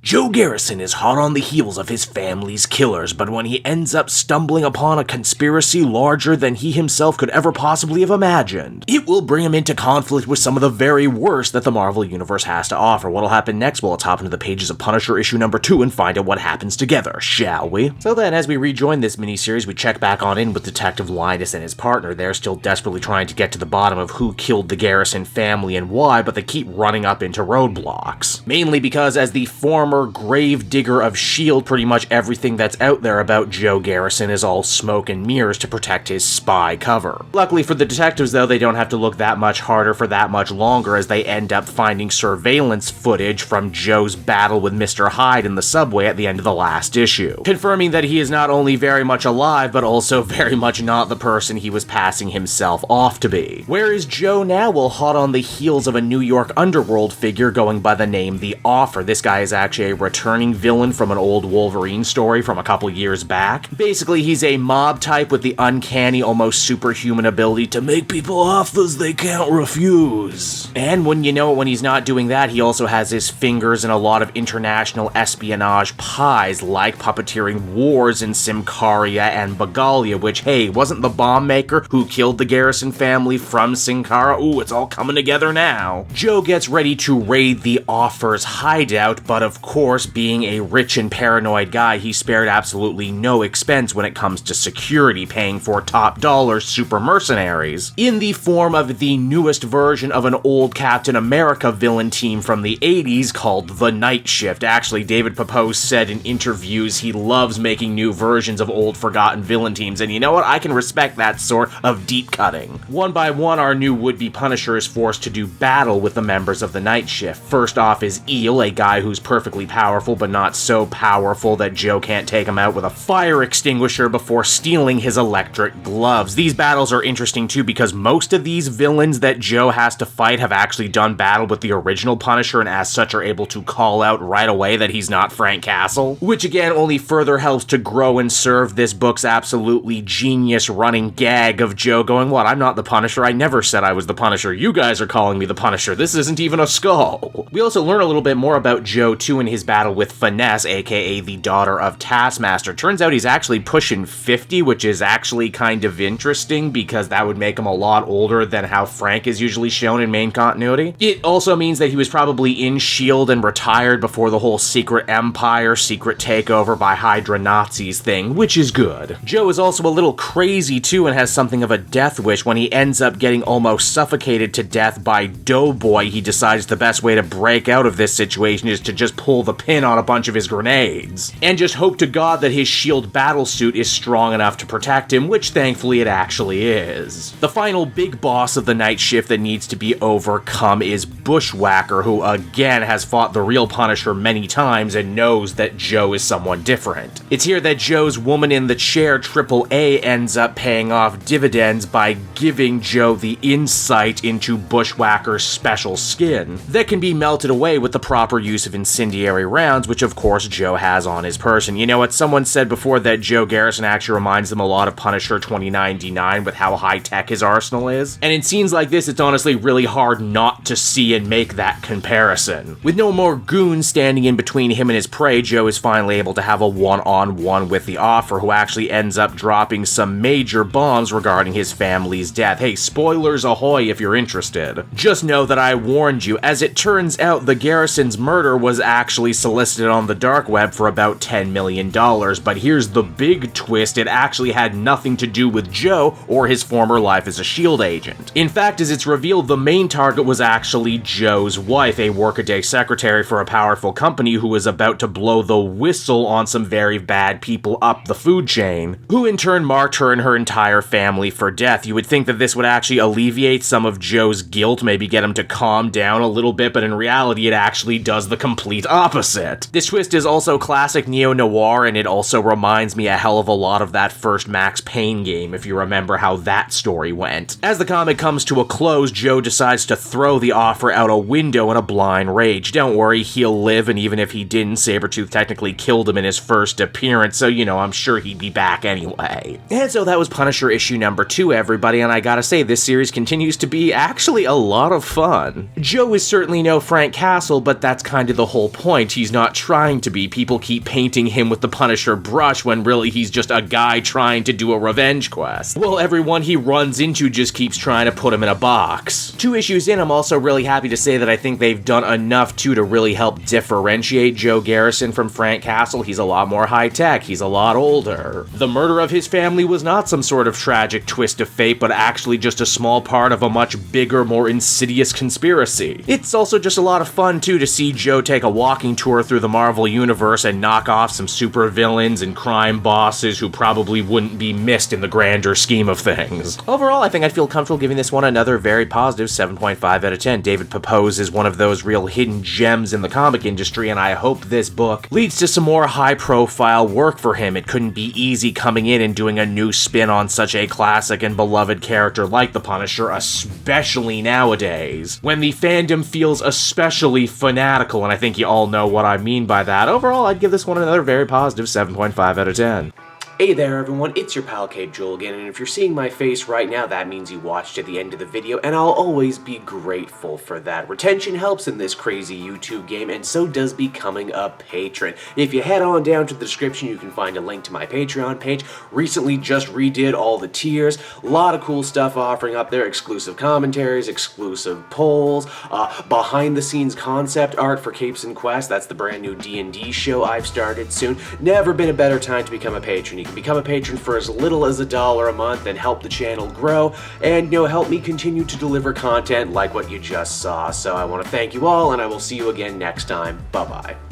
Joe Garrison is hot on the heels of his family's killers, but when he ends up stumbling upon a conspiracy larger than he himself could ever possibly have imagined, it will bring him into conflict with some of the very worst that the Marvel Universe has to offer. What'll happen next? Well, let's hop into the pages of Punisher issue number 2 and find out what happens together, shall we? So then, as we rejoin this miniseries, we check back on in with Detective Linus and his partner. They're still desperately trying to get to the bottom of who killed the Garrison family and why, but they keep running up into roadblocks. Mainly because as the former grave digger of S.H.I.E.L.D., pretty much everything that's out there about Joe Garrison is all smoke and mirrors to protect his spy cover. Luckily for the detectives, though, they don't have to look that much harder for that much longer, as they end up finding surveillance footage from Joe's battle with Mr. Hyde in the subway at the end of the last issue, confirming that he is not only very much alive, but also very much not the person he was passing himself off to be. Where is Joe now? Well, hot on the heels of a New York underworld figure going by the name The Offer. This guy is actually a returning villain from an old Wolverine story from a couple years back. Basically, he's a mob type with the uncanny, almost superhuman ability to make people offers they can't refuse. And when you know it, when he's not doing that, he also has his fingers in a lot of international espionage pies, like puppeteering wars in Simcaria and Bagalia, which, hey, wasn't the bomb maker who killed the Garrison family from Sincara? Ooh, it's all coming together now. Joe gets ready to raid the Offer's hideout, but of course, being a rich and paranoid guy, he spared absolutely no expense when it comes to security, paying for top dollar super mercenaries in the form of the newest version of an old Captain America villain team from the 80s called the Nightshift. Actually, David Pepose said in interviews he loves making new versions of old forgotten villain teams, and you know what? I can respect that sort of deep cutting. One by one, our new would-be Punisher is forced to do battle with the members of the Nightshift. First off is Eel, a guy who's perfectly powerful, but not so powerful that Joe can't take him out with a fire extinguisher before stealing his electric gloves. These battles are interesting too because most of these villains that Joe has to fight have actually done battle with the original Punisher and as such are able to call out right away that he's not Frank Castle, which again only further helps to grow and serve this book's absolutely genius running gag of Joe going, "What, I'm not the Punisher? I never said I was the Punisher. You guys are calling me the Punisher. This isn't even a skull." We also learn a little bit more about Joe too in his battle with Finesse, aka the daughter of Taskmaster. Turns out he's actually pushing 50, which is actually kind of interesting because that would make him a lot older than how Frank is usually shown in main continuity. It also means that he was probably in S.H.I.E.L.D. and retired before the whole secret empire, secret takeover by Hydra Nazis thing, which is good. Joe is also a little crazy too and has something of a death wish. When he ends up getting almost suffocated to death by Doughboy, he decides the best way to break out of this situation is to just pull the pin on a bunch of his grenades, and just hope to God that his S.H.I.E.L.D. battlesuit is strong enough to protect him, which thankfully it actually is. The final big boss of the Nightshift that needs to be overcome is Bushwhacker, who again has fought the real Punisher many times and knows that Joe is someone different. It's here that Joe's woman in the chair, Triple A, ends up paying off dividends by giving Joe the insight into Bushwhacker's special skin that can be melted away with the proper use of incendiary rounds, which of course Joe has on his person. You know what, someone said before that Joe Garrison actually reminds them a lot of Punisher 2099 with how high-tech his arsenal is, and in scenes like this it's honestly really hard not to see and make that comparison. With no more goons standing in between him and his prey, Joe is finally able to have a one-on-one with the Offer, who actually ends up dropping some major bombs regarding his family's death. Hey, spoilers ahoy if you're interested. Just know that I warned you. As it turns out, the Garrison's murder was actually solicited on the dark web for about $10 million, but here's the big twist: it actually had nothing to do with Joe or his former life as a S.H.I.E.L.D. agent. In fact, as it's revealed, the main target was actually Joe's wife, a workaday secretary for a powerful company who was about to blow the whistle on some very bad people up the food chain, who in turn marked her and her entire family for death. You would think that this would actually alleviate some of Joe's guilt, maybe get him to calm down a little bit, but in reality it actually does the complete opposite. This twist is also classic neo-noir, and it also reminds me a hell of a lot of that first Max Payne game, if you remember how that story went. As the comic comes to a close, Joe decides to throw the Offer out a window in a blind rage. Don't worry, he'll live, and even if he didn't, Sabretooth technically killed him in his first appearance, so you know, I'm sure he'd be back anyway. And so that was Punisher issue number 2, everybody, and I gotta say, this series continues to be actually a lot of fun. Joe is certainly no Frank Castle, but that's kind of the whole point. point, he's not trying to be. People keep painting him with the Punisher brush when really he's just a guy trying to do a revenge quest. Well, everyone he runs into just keeps trying to put him in a box. 2 issues in, I'm also really happy to say that I think they've done enough to really help differentiate Joe Garrison from Frank Castle. He's a lot more high-tech, he's a lot older. The murder of his family was not some sort of tragic twist of fate, but actually just a small part of a much bigger, more insidious conspiracy. It's also just a lot of fun, too, to see Joe take a walking tour through the Marvel Universe and knock off some supervillains and crime bosses who probably wouldn't be missed in the grander scheme of things. Overall, I think I'd feel comfortable giving this one another very positive 7.5 out of 10. David Pepose is one of those real hidden gems in the comic industry, and I hope this book leads to some more high-profile work for him. It couldn't be easy coming in and doing a new spin on such a classic and beloved character like the Punisher, especially nowadays, when the fandom feels especially fanatical, and I think you all know what I mean by that. Overall, I'd give this one another very positive 7.5 out of 10. Hey there everyone, it's your pal Cape Joel again, and if you're seeing my face right now, that means you watched to the end of the video, and I'll always be grateful for that. Retention helps in this crazy YouTube game, and so does becoming a patron. If you head on down to the description, you can find a link to my Patreon page. Recently just redid all the tiers, a lot of cool stuff offering up there, exclusive commentaries, exclusive polls, behind the scenes concept art for Capes and Quests. That's the brand new D&D show I've started soon. Never been a better time to become a patron. You can become a patron for as little as $1 a month and help the channel grow and, help me continue to deliver content like what you just saw. So I want to thank you all, and I will see you again next time. Bye-bye.